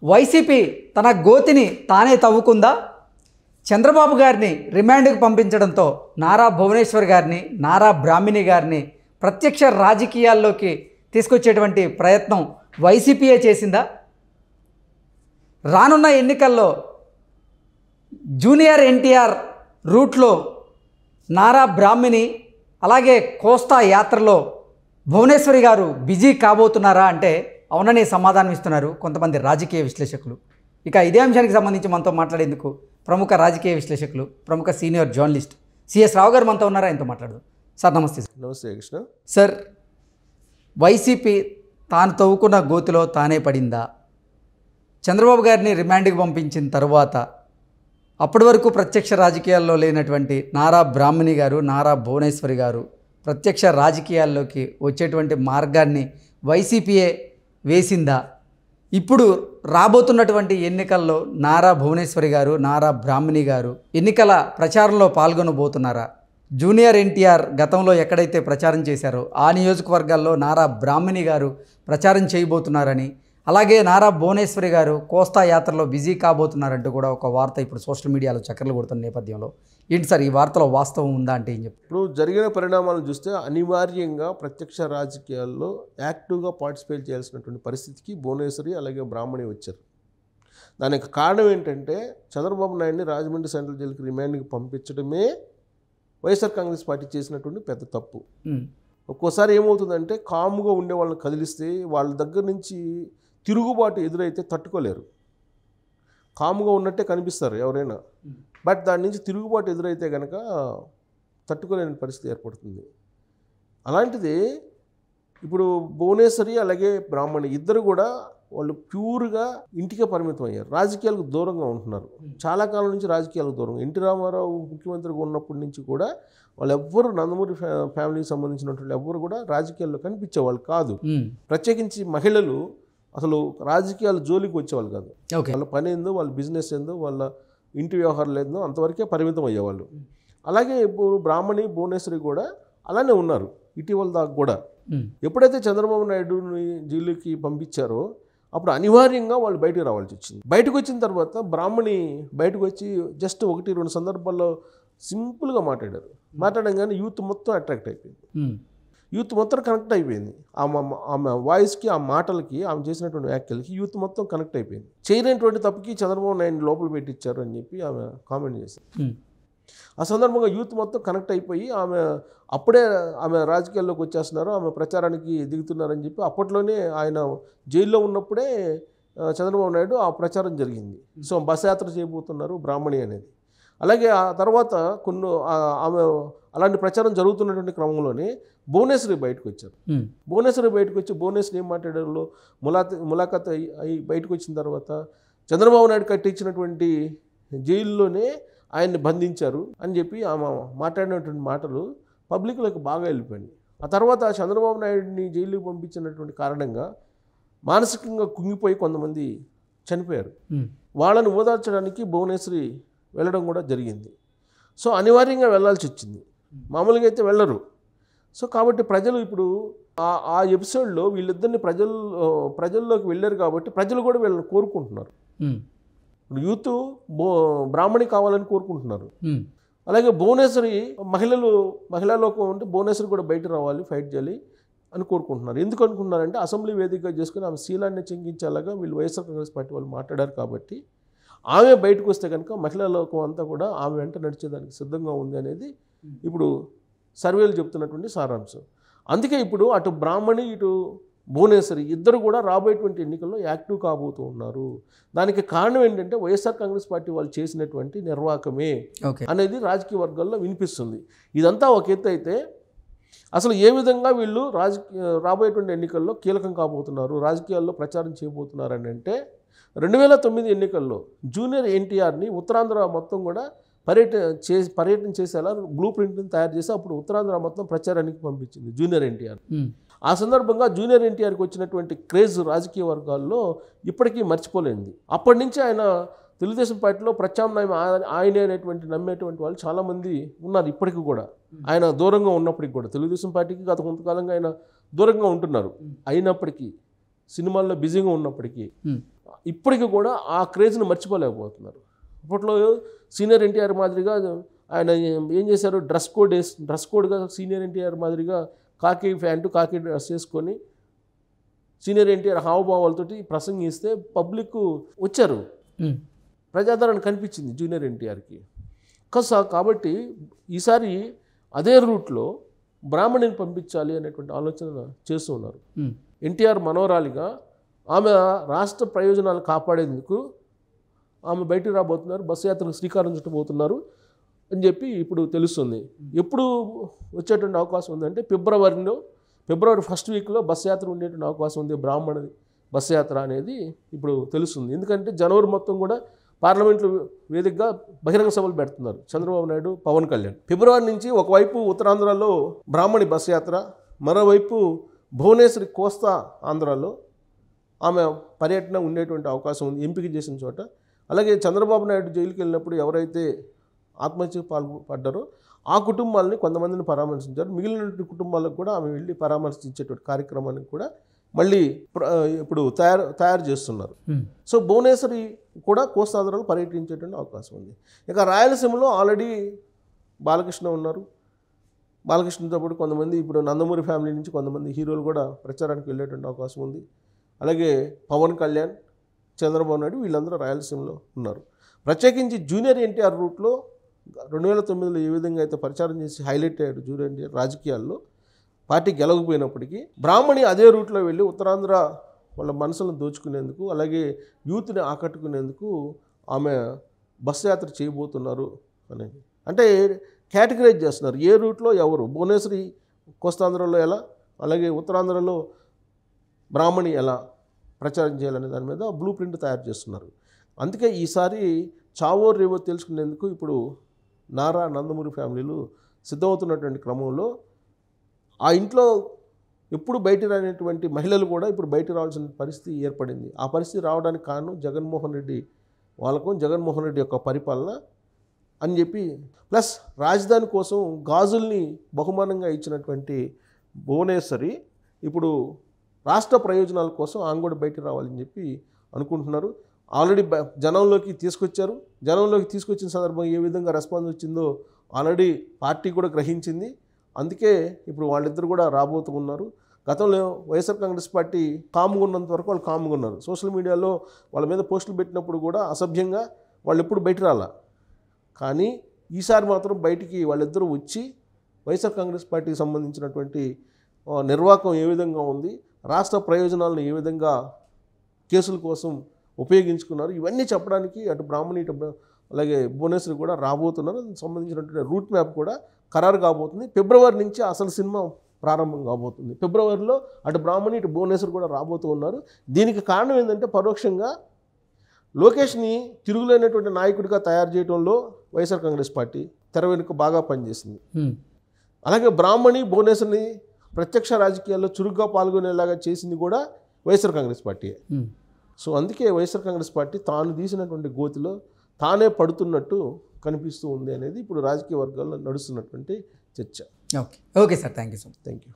YCP తన గోతిని తానే తవ్వుకుందా? చంద్రబాబు గారిని రిమాండ్కు పంపించడంతో నారా భువనేశ్వర్ గారిని, నారా బ్రాహ్మణి గారిని ప్రత్యక్ష రాజకీయాల్లోకి తీసుకొచ్చేటువంటి ప్రయత్నం వైసీపీయే చేసిందా? రానున్న ఎన్నికల్లో జూనియర్ ఎన్టీఆర్ రూట్లో నారా బ్రాహ్మణి అలాగే కోస్తా యాత్రలో భువనేశ్వరి గారు బిజీ కాబోతున్నారా అంటే అవునని సమాధానం ఇస్తున్నారు కొంతమంది రాజకీయ విశ్లేషకులు. ఇక ఇదే అంశానికి సంబంధించి మనతో మాట్లాడేందుకు ప్రముఖ రాజకీయ విశ్లేషకులు, ప్రముఖ సీనియర్ జర్నలిస్ట్ సిఎస్ రావు గారు మనతో ఉన్నారా? ఆయనతో మాట్లాడదాం. సార్ నమస్తే. నమస్తే కృష్ణ. సార్, వైసీపీ తాను తవ్వుకున్న గోతిలో తానే పడిందా? చంద్రబాబు గారిని రిమాండ్కి పంపించిన తర్వాత అప్పటి వరకు ప్రత్యక్ష రాజకీయాల్లో లేనటువంటి నారా బ్రాహ్మణి గారు, నారా భువనేశ్వరి గారు ప్రత్యక్ష రాజకీయాల్లోకి వచ్చేటువంటి మార్గాన్ని వైసీపీయే వేసిందా? ఇప్పుడు రాబోతున్నటువంటి ఎన్నికల్లో నారా భువనేశ్వరి గారు, నారా బ్రాహ్మణి గారు ఎన్నికల ప్రచారంలో పాల్గొనబోతున్నారా? జూనియర్ ఎన్టీఆర్ గతంలో ఎక్కడైతే ప్రచారం చేశారో ఆ నియోజకవర్గాల్లో నారా బ్రాహ్మణి గారు ప్రచారం చేయబోతున్నారని, అలాగే నారా భువనేశ్వరి గారు కోస్తా యాత్రలో బిజీ కాబోతున్నారంటూ కూడా ఒక వార్త ఇప్పుడు సోషల్ మీడియాలో చక్కర్లు కొడుతున్న నేపథ్యంలో ఏంటి సార్ ఈ వార్తలో వాస్తవం ఉందా అంటే ఏం చెప్తారు? ఇప్పుడు జరిగిన పరిణామాలను చూస్తే అనివార్యంగా ప్రత్యక్ష రాజకీయాల్లో యాక్టివ్గా పార్టిసిపేట్ చేయాల్సినటువంటి పరిస్థితికి భువనేశ్వరి అలాగే బ్రాహ్మణి వచ్చారు. దానికి కారణం ఏంటంటే చంద్రబాబు నాయుడిని రాజమండ్రి సెంట్రల్ జైలుకి రిమాండ్కి పంపించడమే వైఎస్ఆర్ కాంగ్రెస్ పార్టీ చేసినటువంటి పెద్ద తప్పు. ఒక్కోసారి ఏమవుతుందంటే కాముగా ఉండే వాళ్ళని కదిలిస్తే వాళ్ళ దగ్గర నుంచి తిరుగుబాటు ఎదురైతే తట్టుకోలేరు. కాముగా ఉన్నట్టే కనిపిస్తారు ఎవరైనా, బట్ దాని నుంచి తిరుగుబాటు ఎదురైతే కనుక తట్టుకోలేని పరిస్థితి ఏర్పడుతుంది. అలాంటిది ఇప్పుడు భువనేశ్వరి అలాగే బ్రాహ్మణి ఇద్దరు కూడా వాళ్ళు ప్యూర్గా ఇంటికే పరిమితం అయ్యారు, రాజకీయాలకు దూరంగా ఉంటున్నారు. చాలా కాలం నుంచి రాజకీయాలకు దూరంగా. ఎన్టీ రామారావు ముఖ్యమంత్రిగా ఉన్నప్పటి నుంచి కూడా వాళ్ళు ఎవ్వరు నందమూరి ఫ్యామిలీకి సంబంధించినటువంటి ఎవ్వరు కూడా రాజకీయాల్లో కనిపించేవాళ్ళు కాదు. ప్రత్యేకించి మహిళలు అసలు రాజకీయాల జోలికి వచ్చేవాళ్ళు కాదు. వాళ్ళ పని ఏందో, వాళ్ళ బిజినెస్ ఏందో, వాళ్ళ ఇంటి వ్యవహారాలు ఏందో అంతవరకే పరిమితం అయ్యేవాళ్ళు. అలాగే ఇప్పుడు బ్రాహ్మణి భువనేశ్వరి కూడా అలానే ఉన్నారు ఇటీవల దాకా కూడా. ఎప్పుడైతే చంద్రబాబు నాయుడుని జైలుకి పంపించారో అప్పుడు అనివార్యంగా వాళ్ళు బయటకు రావాల్సి వచ్చింది. బయటకు వచ్చిన తర్వాత బ్రాహ్మణి బయటకు వచ్చి జస్ట్ 1-2 సందర్భాల్లో సింపుల్గా మాట్లాడంగానే యూత్ మొత్తం అట్రాక్ట్ అయిపోయింది. యూత్ మొత్తం కనెక్ట్ అయిపోయింది. ఆమె వాయిస్కి, ఆ మాటలకి, ఆమె చేసినటువంటి వ్యాఖ్యలకి యూత్ మొత్తం కనెక్ట్ అయిపోయింది. చేయలేనటువంటి తప్పుకి చంద్రబాబు నాయుడు లోపల పెట్టించారు అని చెప్పి ఆమె కామెంట్ చేశారు. ఆ సందర్భంగా యూత్ మొత్తం కనెక్ట్ అయిపోయి అప్పుడే ఆమె రాజకీయాల్లోకి వచ్చేస్తున్నారు, ఆమె ప్రచారానికి దిగుతున్నారని చెప్పి అప్పట్లోనే ఆయన జైల్లో ఉన్నప్పుడే చంద్రబాబు నాయుడు ఆ ప్రచారం జరిగింది. సో బస్ యాత్ర చేయబోతున్నారు బ్రాహ్మణి అనేది. అలాగే ఆ తర్వాత ఆమె అలాంటి ప్రచారం జరుగుతున్నటువంటి క్రమంలోనే భువనేశ్వరి బయటకు వచ్చారు. భువనేశ్వరి బయటకు వచ్చి భువనేశ్వరి ఏం మాట్లాడారు, ములాఖాత్ అయి బయటకు వచ్చిన తర్వాత చంద్రబాబు నాయుడు కట్టించినటువంటి జైల్లోనే ఆయన్ని బంధించారు అని చెప్పి ఆమె మాట్లాడినటువంటి మాటలు పబ్లిక్లోకి బాగా వెళ్ళిపోయింది. ఆ తర్వాత చంద్రబాబు నాయుడిని జైలుకి పంపించినటువంటి కారణంగా మానసికంగా కుంగిపోయి కొంతమంది చనిపోయారు. వాళ్ళని ఓదార్చడానికి భువనేశ్వరి వెళ్ళడం కూడా జరిగింది. సో అనివార్యంగా వెళ్ళాల్సి వచ్చింది, మామూలుగా అయితే వెళ్ళరు. సో కాబట్టి ప్రజలు ఇప్పుడు ఆ ఎపిసోడ్లో వీళ్ళిద్దరిని ప్రజల్లోకి వెళ్ళారు కాబట్టి ప్రజలు కూడా వీళ్ళని కోరుకుంటున్నారు. యూత్ బ్రాహ్మణి కావాలని కోరుకుంటున్నారు. అలాగే భువనేశ్వరి మహిళా లోకం ఉంటే భువనేశ్వరి కూడా బయట రావాలి, ఫైట్ చేయాలి అని కోరుకుంటున్నారు. ఎందుకు అనుకుంటున్నారంటే అసెంబ్లీ వేదికగా చేసుకుని ఆమె శీలాన్ని చెంగించేలాగా వీళ్ళు వైఎస్ఆర్ కాంగ్రెస్ పార్టీ వాళ్ళు మాట్లాడారు కాబట్టి ఆమె బయటకు వస్తే కనుక మహిళా లోకం అంతా కూడా ఆమె వెంట నడిచేదానికి సిద్ధంగా ఉంది అనేది ఇప్పుడు సర్వేలు చెప్తున్నటువంటి సారాంశం. అందుకే ఇప్పుడు అటు బ్రాహ్మణి ఇటు భువనేశ్వరి ఇద్దరు కూడా రాబోయేటువంటి ఎన్నికల్లో యాక్టివ్ కాబోతూ ఉన్నారు. దానికి కారణం ఏంటంటే వైఎస్ఆర్ కాంగ్రెస్ పార్టీ వాళ్ళు చేసినటువంటి నిర్వాహకమే అనేది రాజకీయ వర్గాల్లో వినిపిస్తుంది. ఇదంతా ఒక ఎత్తు అయితే అసలు ఏ విధంగా వీళ్ళు రాబోయేటువంటి ఎన్నికల్లో కీలకం కాబోతున్నారు, రాజకీయాల్లో ప్రచారం చేయబోతున్నారు అని అంటే 2009 ఎన్నికల్లో జూనియర్ ఎన్టీఆర్ని ఉత్తరాంధ్ర మొత్తం కూడా పర్యటన చేసేలా బ్లూ ప్రింట్ని తయారు చేసి అప్పుడు ఉత్తరాంధ్ర మొత్తం ప్రచారానికి పంపించింది జూనియర్ ఎన్టీఆర్. ఆ సందర్భంగా జూనియర్ ఎన్టీఆర్కి వచ్చినటువంటి క్రేజ్ రాజకీయ వర్గాల్లో ఇప్పటికీ మర్చిపోలేంది. అప్పటి నుంచి ఆయన తెలుగుదేశం పార్టీలో ప్రత్యామ్నాయం ఆయనే అనేటువంటి నమ్మేటువంటి వాళ్ళు చాలామంది ఉన్నారు ఇప్పటికీ కూడా. ఆయన దూరంగా ఉన్నప్పటికి కూడా తెలుగుదేశం పార్టీకి గత కొంతకాలంగా ఆయన దూరంగా ఉంటున్నారు. అయినప్పటికీ సినిమాల్లో బిజీగా ఉన్నప్పటికీ ఇప్పటికీ కూడా ఆ క్రేజ్ని మర్చిపోలేకపోతున్నారు. అప్పట్లో సీనియర్ ఎన్టీఆర్ మాదిరిగా ఆయన ఏం చేశారు, డ్రెస్ కోడ్గా సీనియర్ ఎన్టీఆర్ మాదిరిగా కాకి ప్యాంటు కాకి డ్రెస్ వేసుకొని సీనియర్ ఎన్టీఆర్ హావభావాలతోటి ప్రసంగిస్తే పబ్లిక్ వచ్చారు, ప్రజాదరణ కనిపించింది జూనియర్ ఎన్టీఆర్కి. కాబట్టి ఈసారి అదే రూట్లో బ్రాహ్మణిని పంపించాలి అనేటువంటి ఆలోచన చేస్తూ ఉన్నారు. ఎన్టీఆర్ మనోరాలిగా ఆమె రాష్ట్ర ప్రయోజనాలు కాపాడేందుకు ఆమె బయటికి రాబోతున్నారు, బస్సు యాత్రకు శ్రీకారం చుట్టబోతున్నారు అని చెప్పి ఇప్పుడు తెలుస్తుంది. ఎప్పుడు వచ్చేటువంటి అవకాశం ఉందంటే ఫిబ్రవరి ఫస్ట్ వీక్లో బస్సు యాత్ర ఉండేటువంటి అవకాశం ఉంది. బ్రాహ్మణ బస్సు యాత్ర అనేది ఇప్పుడు తెలుస్తుంది. ఎందుకంటే జనవరి మొత్తం కూడా పార్లమెంట్లో వేదికగా బహిరంగ సభలు పెడుతున్నారు చంద్రబాబు నాయుడు, పవన్ కళ్యాణ్. ఫిబ్రవరి నుంచి ఒకవైపు ఉత్తరాంధ్రలో బ్రాహ్మణి బస్సు యాత్ర, మరోవైపు భువనేశ్వరి కోస్తా ఆంధ్రాలో ఆమె పర్యటన ఉండేటువంటి అవకాశం ఉంది ఎంపిక చేసిన చోట. అలాగే చంద్రబాబు నాయుడు జైలుకి వెళ్ళినప్పుడు ఎవరైతే ఆత్మహత్యకు పాల్పడ్డారో ఆ కుటుంబాలని కొంతమందిని పరామర్శించారు. మిగిలిన కుటుంబాలకు కూడా ఆమె వెళ్ళి పరామర్శించేటువంటి కార్యక్రమానికి కూడా మళ్ళీ ఇప్పుడు తయారు చేస్తున్నారు. సో భువనేశ్వరి కూడా కోస్తాంధ్రలో పర్యటించేటువంటి అవకాశం ఉంది. ఇక రాయలసీమలో ఆల్రెడీ బాలకృష్ణ ఉన్నారు. బాలకృష్ణతో పాటు కొంతమంది ఇప్పుడు నందమూరి ఫ్యామిలీ నుంచి కొంతమంది హీరోలు కూడా ప్రచారానికి వెళ్ళేటువంటి అవకాశం ఉంది. అలాగే పవన్ కళ్యాణ్, చంద్రబాబు నాయుడు వీళ్ళందరూ రాయలసీమలో ఉన్నారు. ప్రత్యేకించి జూనియర్ ఎన్టీఆర్ రూట్లో 2009లో ఏ విధంగా అయితే ప్రచారం చేసి హైలైట్ అయ్యాడు జూనియర్ ఎన్టీఆర్ రాజకీయాల్లో, పార్టీ గెలవకపోయినప్పటికీ బ్రాహ్మణి అదే రూట్లో వెళ్ళి ఉత్తరాంధ్ర వాళ్ళ మనసులను దోచుకునేందుకు, అలాగే యూత్ని ఆకట్టుకునేందుకు ఆమె బస్సు యాత్ర చేయబోతున్నారు అనేది. అంటే కేటగరైజ్ చేస్తున్నారు ఏ రూట్లో ఎవరు, భువనేశ్వరి కోస్తాంధ్రలో ఎలా, అలాగే ఉత్తరాంధ్రలో బ్రాహ్మణి ఎలా ప్రచారం చేయాలనే దాని మీద బ్లూ ప్రింట్ తయారు చేస్తున్నారు. అందుకే ఈసారి చావో రేవో తెలుసుకునేందుకు ఇప్పుడు నారా నందమూరి ఫ్యామిలీలు సిద్ధమవుతున్నటువంటి క్రమంలో ఆ ఇంట్లో ఎప్పుడు బయట రానటువంటి మహిళలు కూడా ఇప్పుడు బయట రావాల్సిన పరిస్థితి ఏర్పడింది. ఆ పరిస్థితి రావడానికి కారణం జగన్మోహన్ రెడ్డి యొక్క పరిపాలన అని చెప్పి, ప్లస్ రాజధాని కోసం గాజుల్ని బహుమానంగా ఇచ్చినటువంటి భువనేశ్వరి ఇప్పుడు రాష్ట్ర ప్రయోజనాల కోసం ఆమె కూడా బయటకు రావాలని చెప్పి అనుకుంటున్నారు. ఆల్రెడీ జనంలోకి తీసుకొచ్చిన సందర్భంగా ఏ విధంగా రెస్పాన్స్ వచ్చిందో ఆల్రెడీ పార్టీ కూడా గ్రహించింది. అందుకే ఇప్పుడు వాళ్ళిద్దరు కూడా రాబోతూ ఉన్నారు. గతంలో వైఎస్ఆర్ కాంగ్రెస్ పార్టీ కామ్గా ఉన్నంత వరకు వాళ్ళు కామ్గా ఉన్నారు. సోషల్ మీడియాలో వాళ్ళ మీద పోస్టులు పెట్టినప్పుడు కూడా అసభ్యంగా వాళ్ళు ఎప్పుడు బయట రాలా. కానీ ఈసారి మాత్రం బయటికి వాళ్ళిద్దరూ వచ్చి వైఎస్ఆర్ కాంగ్రెస్ పార్టీకి సంబంధించినటువంటి నిర్వాహకం ఏ విధంగా ఉంది, రాష్ట్ర ప్రయోజనాలను ఏ విధంగా కేసుల కోసం ఉపయోగించుకున్నారు, ఇవన్నీ చెప్పడానికి అటు బ్రాహ్మణి అలాగే భువనేశ్వరి కూడా రాబోతున్నారు. దానికి సంబంధించినటువంటి రూట్ మ్యాప్ కూడా ఖరారు కాబోతుంది. ఫిబ్రవరి నుంచి అసలు సినిమా ప్రారంభం కాబోతుంది. ఫిబ్రవరిలో అటు బ్రాహ్మణి ఇటు భువనేశ్వరి కూడా రాబోతూ ఉన్నారు. దీనికి కారణం ఏంటంటే పరోక్షంగా లోకేష్ని తిరుగులేనటువంటి నాయకుడిగా తయారు చేయడంలో వైఎస్ఆర్ కాంగ్రెస్ పార్టీ తెర వెనుక బాగా పనిచేసింది. అలాగే బ్రాహ్మణి భువనేశ్వరిని ప్రత్యక్ష రాజకీయాల్లో చురుగ్గా పాల్గొనేలాగా చేసింది కూడా వైఎస్ఆర్ కాంగ్రెస్ పార్టీయే. సో అందుకే వైఎస్ఆర్ కాంగ్రెస్ పార్టీ తాను తీసినటువంటి గోతిలో తానే పడుతున్నట్టు కనిపిస్తూ ఉంది అనేది ఇప్పుడు రాజకీయ వర్గాల్లో నడుస్తున్నటువంటి చర్చ. Okay sir, thank you so much. Thank you.